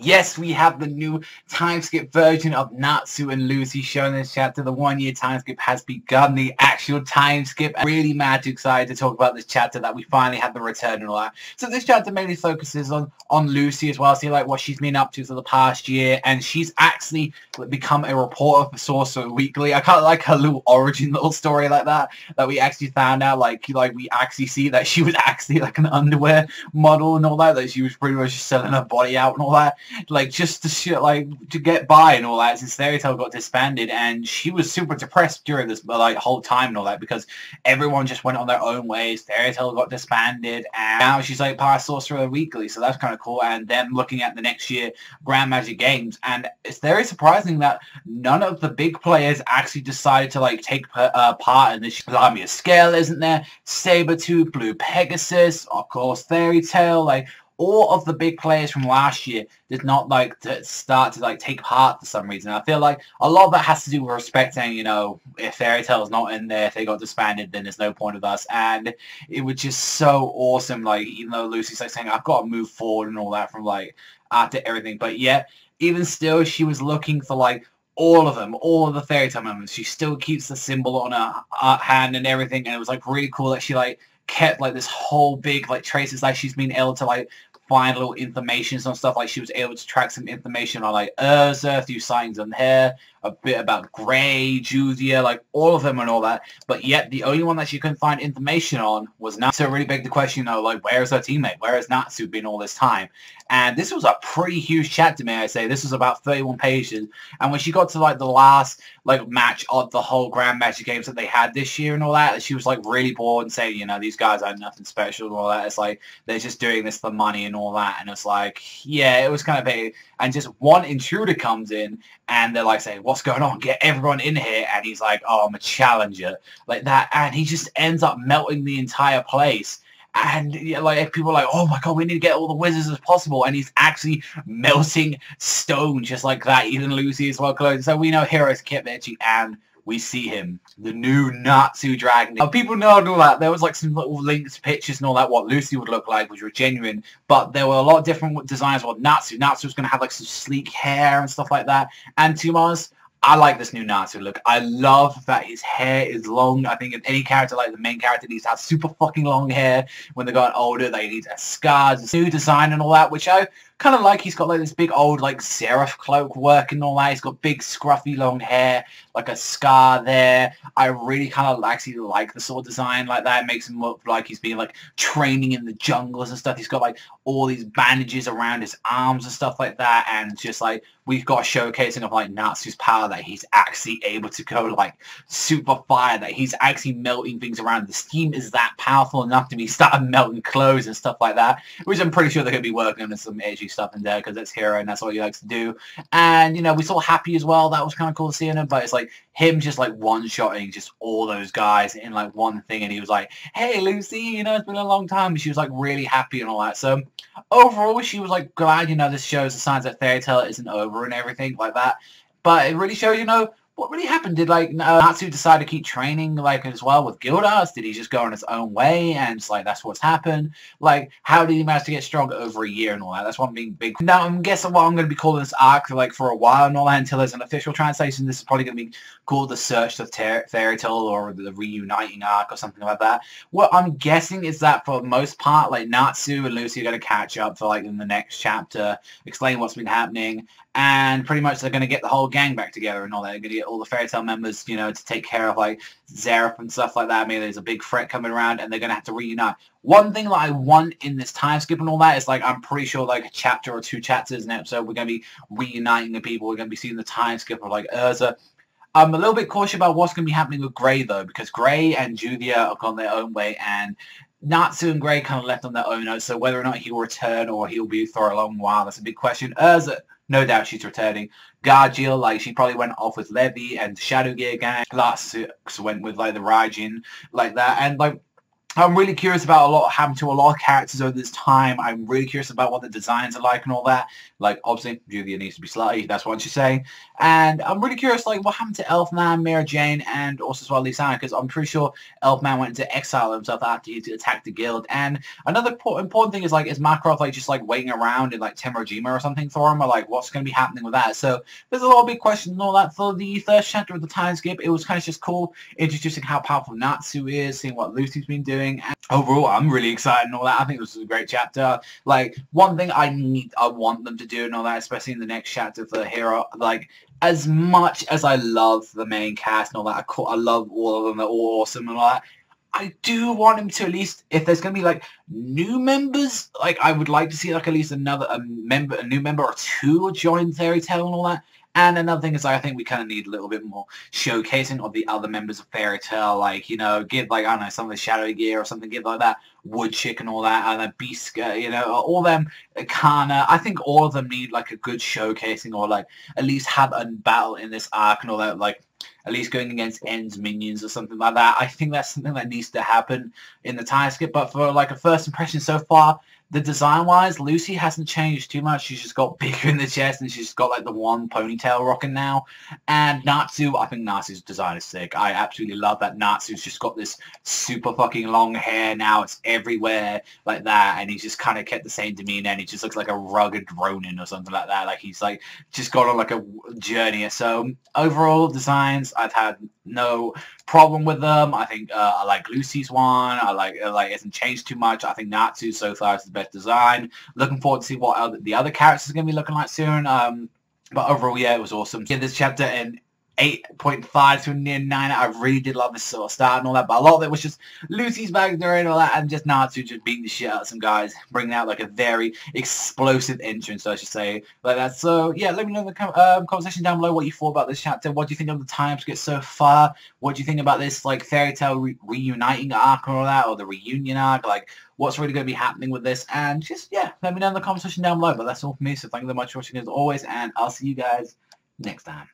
Yes, we have the new time skip version of Natsu and Lucy shown in this chapter. The 1 year time skip has begun, the actual time skip. I'm really mad excited to talk about this chapter that we finally had the return and all that. So this chapter mainly focuses on Lucy as well, see like what she's been up to for the past year, and she's actually become a reporter for Sorcerer Weekly. I kind of like her little origin little story like that we actually found out, like we actually see that she was actually like an underwear model and all that she was pretty much just selling her body out and all that. Like just to get by and all that, since Fairy Tail got disbanded, and she was super depressed during this like whole time and all that because everyone just went on their own ways. Fairy Tail got disbanded, and now she's like part of Sorcerer Weekly, so that's kind of cool. And then looking at the next year Grand Magic Games, and it's very surprising that none of the big players actually decided to like take part in this. Lamia Scale isn't there, Sabretooth, Blue Pegasus, of course Fairy Tail, like all of the big players from last year did not like to start to like take part for some reason. I feel like a lot of that has to do with respecting, you know, if Fairy Tail's not in there, if they got disbanded, then there's no point of us. And it was just so awesome, like even though Lucy's like saying I've got to move forward and all that from like after everything, but yet even still she was looking for like all of them, all of the Fairy Tail members. She still keeps the symbol on her hand and everything, and it was like really cool that she like kept like this whole big like traces, like she's been able to like find little information and stuff. Like she was able to track some information on like Urza through signs on her, a bit about Grey, Julia, like all of them and all that. But yet the only one that she couldn't find information on was Natsu. So it really begged the question, you know, like where is her teammate? Where has Natsu been all this time? And this was a pretty huge chapter, may I say. This was about 31 pages. And when she got to like the last like match of the whole Grand Magic Games that they had this year and all that, she was like really bored and saying, you know, these guys are nothing special and all that. It's like they're just doing this for money and all that. And it's like, yeah, it was kind of big. And just one intruder comes in and they're like saying, what's going on? Get everyone in here. And he's like, oh, I'm a challenger. Like that. And he just ends up melting the entire place. And yeah, like people are like, oh my god, we need to get all the wizards as possible. And he's actually melting stone just like that. Even Lucy is well close. So we know Heroes kept itchy, and we see him, the new Natsu dragon. Now, people know and all that. There was like some little linked pictures and all that, what Lucy would look like, which were genuine. But there were a lot of different designs for Natsu. Natsu was going to have like some sleek hair and stuff like that. And to be honest, I like this new Natsu look. I love that his hair is long. I think if any character, like the main character, needs to have super fucking long hair when they got older. They need a scar, new design and all that, which I kind of like. He's got like this big old like seraph cloak work and all that. He's got big scruffy long hair, like a scar there. I really kind of actually like the sword design like that. It makes him look like he's been like training in the jungles and stuff. He's got like all these bandages around his arms and stuff like that, and just like we've got a showcasing of like Natsu's power, that he's actually able to go like super fire, that he's actually melting things around. The steam is that powerful enough to be starting melting clothes and stuff like that, which I'm pretty sure they're going to be working on some edgy stuff in there because that's Hero and that's what he likes to do. And you know, we saw Happy as well. That was kind of cool seeing him, but it's like him just like one-shotting just all those guys in like one thing, and he was like, hey Lucy, you know, it's been a long time. And she was like really happy and all that. So overall she was like glad, you know, this shows the signs that Fairy Tail isn't over and everything like that. But it really shows, you know, what really happened. Did like Natsu decide to keep training like as well with Guildars? Did he just go on his own way and it's like that's what's happened? Like how did he manage to get stronger over a year and all that? That's one being big. Now I'm guessing what I'm going to be calling this arc like for a while and all that until there's an official translation. This is probably going to be called the Search of Fairy Tail or the Reuniting arc or something like that. What I'm guessing is that for the most part, like Natsu and Lucy are going to catch up for like in the next chapter, explain what's been happening, and pretty much they're going to get the whole gang back together and all that. They're going to get all the Fairy Tail members, you know, to take care of like Zeref and stuff like that. Maybe there's a big threat coming around and they're going to have to reunite. One thing that I want in this time skip and all that is like, I'm pretty sure like a chapter or two chapters an episode, we're going to be reuniting the people. We're going to be seeing the time skip of like Urza. I'm a little bit cautious about what's going to be happening with Grey though, because Grey and Julia have gone their own way, and Natsu and Grey kind of left on their own notes, so whether or not he'll return or he'll be for a long while, that's a big question. Urza, no doubt she's returning. Gargiel, like, she probably went off with Levy and Shadow Gear gang. Last went with, like, the Raijin, like that. And, like, I'm really curious about a lot happened to a lot of characters over this time. I'm really curious about what the designs are like and all that. Like, obviously, Julia needs to be slutty. That's what she's saying. And I'm really curious, like, what happened to Elfman, Mira Jane, and also as well Lisana, because I'm pretty sure Elfman went into exile himself after he attacked the guild. And another important thing is, like, is Makarov, like, just, like, waiting around in, like, Temurajima or something for him? Or, like, what's going to be happening with that? So, there's a lot of big questions and all that. For the first chapter of the time skip, it was kind of just cool, introducing how powerful Natsu is, seeing what Lucy's been doing. And overall, I'm really excited and all that. I think this was a great chapter. Like, one thing I want them to do and all that, especially in the next chapter for the hero, like, as much as I love the main cast and all that, I love all of them, they're all awesome and all that, I do want him to at least, if there's going to be, like, new members, like, I would like to see, like, at least a new member or two join Fairy Tail and all that. And another thing is, like, I think we kind of need a little bit more showcasing of the other members of Fairy Tail, like, you know, give, like, I don't know, some of the Shadow Gear or something, give like that, Wood Chick and all that, and then Beast, you know, all them, Kana, I think all of them need, like, a good showcasing, or, like, at least have a battle in this arc and all that, like, at least going against End's minions or something like that. I think that's something that needs to happen in the time skip, but for, like, a first impression so far, the design-wise, Lucy hasn't changed too much. She's just got bigger in the chest, and she's got, like, the one ponytail rocking now. And Natsu, I think Natsu's design is sick. I absolutely love that Natsu's just got this super fucking long hair now. It's everywhere like that, and he's just kind of kept the same demeanor, and he just looks like a rugged Ronin or something like that. Like, he's, like, just gone on, like, a journey. So, overall designs, I've had no problem with them. I think I like Lucy's one. I like it hasn't changed too much. I think Natsu so far is the best design. Looking forward to see what the other characters are going to be looking like soon. But overall, yeah, it was awesome. Give this chapter an 8.5 to a near 9. I really did love this sort of start and all that, but a lot of it was just Lucy's backstory and all that, and just Natsu just beating the shit out of some guys, bringing out like a very explosive entrance, I should say, like that. So yeah, let me know in the conversation down below what you thought about this chapter. What do you think of the time skip so far? What do you think about this like Fairy Tail reuniting arc and all that, or the reunion arc? Like, what's really going to be happening with this? And just, yeah, let me know in the conversation down below. But that's all from me, so thank you very much for watching as always, and I'll see you guys next time.